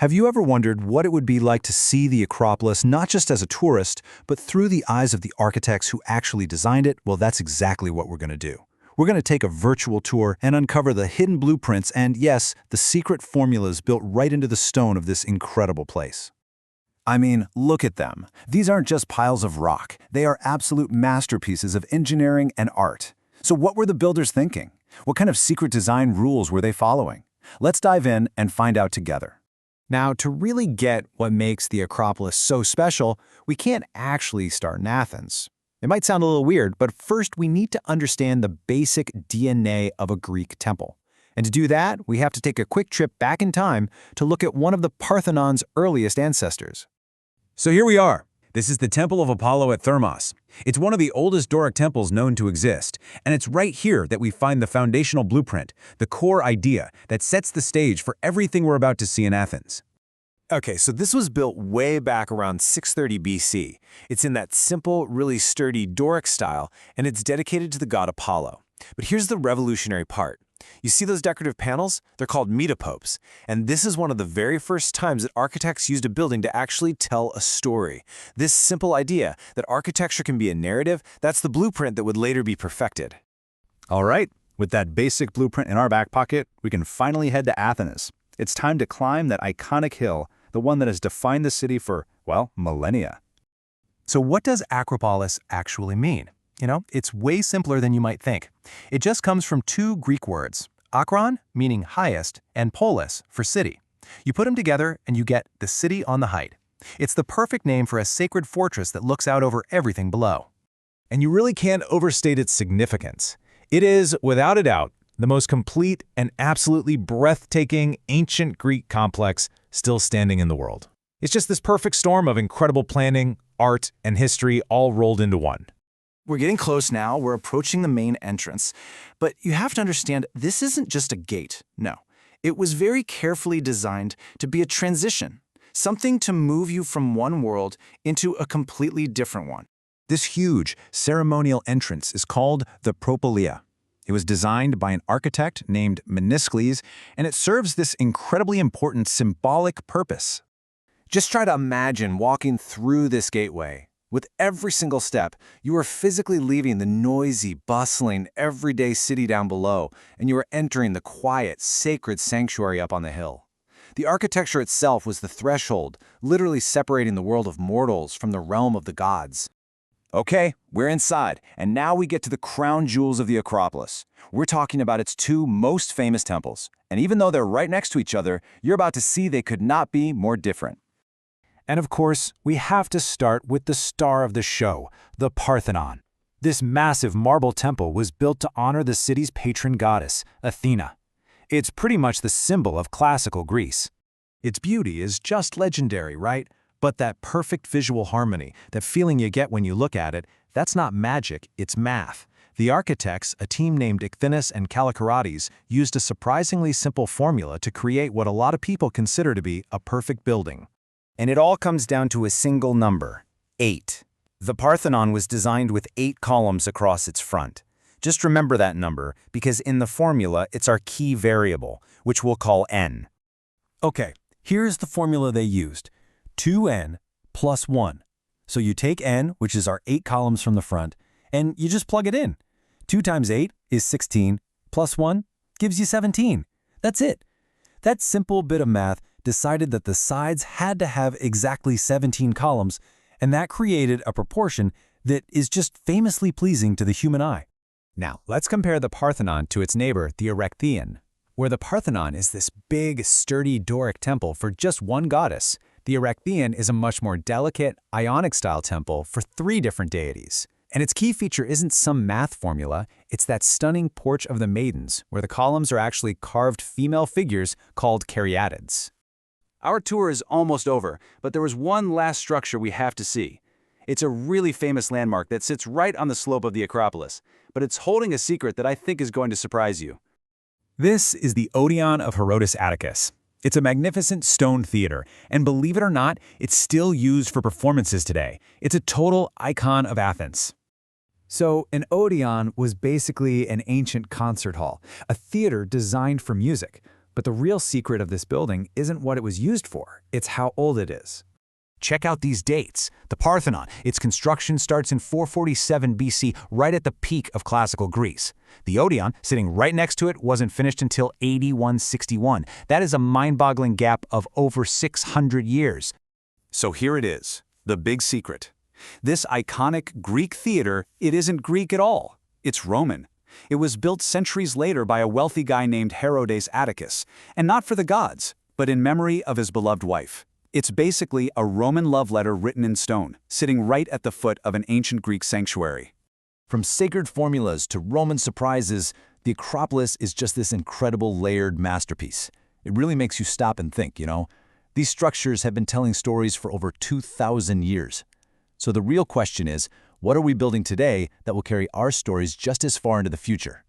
Have you ever wondered what it would be like to see the Acropolis not just as a tourist, but through the eyes of the architects who actually designed it? Well, that's exactly what we're going to do. We're going to take a virtual tour and uncover the hidden blueprints and, yes, the secret formulas built right into the stone of this incredible place. I mean, look at them. These aren't just piles of rock. They are absolute masterpieces of engineering and art. So what were the builders thinking? What kind of secret design rules were they following? Let's dive in and find out together. Now, to really get what makes the Acropolis so special, we can't actually start in Athens. It might sound a little weird, but first we need to understand the basic DNA of a Greek temple. And to do that, we have to take a quick trip back in time to look at one of the Parthenon's earliest ancestors. So here we are. This is the Temple of Apollo at Thermos. It's one of the oldest Doric temples known to exist, and it's right here that we find the foundational blueprint, the core idea that sets the stage for everything we're about to see in Athens. Okay, so this was built way back around 630 BC. It's in that simple, really sturdy Doric style, and it's dedicated to the god Apollo. But here's the revolutionary part. You see those decorative panels? They're called metopopes, and this is one of the very first times that architects used a building to actually tell a story. This simple idea that architecture can be a narrative, that's the blueprint that would later be perfected. All right, with that basic blueprint in our back pocket, we can finally head to Athens. It's time to climb that iconic hill, the one that has defined the city for, well, millennia. So what does Acropolis actually mean? It's way simpler than you might think. It just comes from two Greek words, akron, meaning highest, and polis, for city. You put them together and you get the city on the height. It's the perfect name for a sacred fortress that looks out over everything below. And you really can't overstate its significance. It is, without a doubt, the most complete and absolutely breathtaking ancient Greek complex still standing in the world. It's just this perfect storm of incredible planning, art, and history all rolled into one. We're getting close now. We're approaching the main entrance. But you have to understand, this isn't just a gate. No. It was very carefully designed to be a transition, something to move you from one world into a completely different one. This huge ceremonial entrance is called the Propylaea. It was designed by an architect named Meniscles, and it serves this incredibly important symbolic purpose. Just try to imagine walking through this gateway. With every single step, you are physically leaving the noisy, bustling, everyday city down below, and you are entering the quiet, sacred sanctuary up on the hill. The architecture itself was the threshold, literally separating the world of mortals from the realm of the gods. Okay, we're inside, and now we get to the crown jewels of the Acropolis. We're talking about its two most famous temples, and even though they're right next to each other, you're about to see they could not be more different. And of course, we have to start with the star of the show, the Parthenon. This massive marble temple was built to honor the city's patron goddess, Athena. It's pretty much the symbol of classical Greece. Its beauty is just legendary, right? But that perfect visual harmony, that feeling you get when you look at it, that's not magic, it's math. The architects, a team named Ichthynus and Kallikrates, used a surprisingly simple formula to create what a lot of people consider to be a perfect building. And it all comes down to a single number, 8. The Parthenon was designed with 8 columns across its front. Just remember that number, because in the formula, it's our key variable, which we'll call n. Okay, here's the formula they used. 2n plus 1. So you take n, which is our 8 columns from the front, and you just plug it in. 2 times 8 is 16, plus 1 gives you 17. That's it. That simple bit of math decided that the sides had to have exactly 17 columns, and that created a proportion that is just famously pleasing to the human eye. Now, let's compare the Parthenon to its neighbor, the Erechtheion. Where the Parthenon is this big, sturdy Doric temple for just one goddess, the Erechtheion is a much more delicate, Ionic-style temple for 3 different deities. And its key feature isn't some math formula, it's that stunning Porch of the Maidens, where the columns are actually carved female figures called caryatids. Our tour is almost over, but there was one last structure we have to see. It's a really famous landmark that sits right on the slope of the Acropolis, but it's holding a secret that I think is going to surprise you. This is the Odeon of Herodotus Atticus. It's a magnificent stone theater, and believe it or not, it's still used for performances today. It's a total icon of Athens. So an Odeon was basically an ancient concert hall, a theater designed for music. But the real secret of this building isn't what it was used for, it's how old it is. Check out these dates. The Parthenon, its construction starts in 447 BC, right at the peak of classical Greece. The Odeon, sitting right next to it, wasn't finished until 8161. That is a mind-boggling gap of over 600 years. So here it is, the big secret. This iconic Greek theater, it isn't Greek at all. It's Roman. It was built centuries later by a wealthy guy named Herodes Atticus, and not for the gods, but in memory of his beloved wife. It's basically a Roman love letter written in stone, sitting right at the foot of an ancient Greek sanctuary. From sacred formulas to Roman surprises, the Acropolis is just this incredible layered masterpiece. It really makes you stop and think, you know? These structures have been telling stories for over 2,000 years. So the real question is, what are we building today that will carry our stories just as far into the future?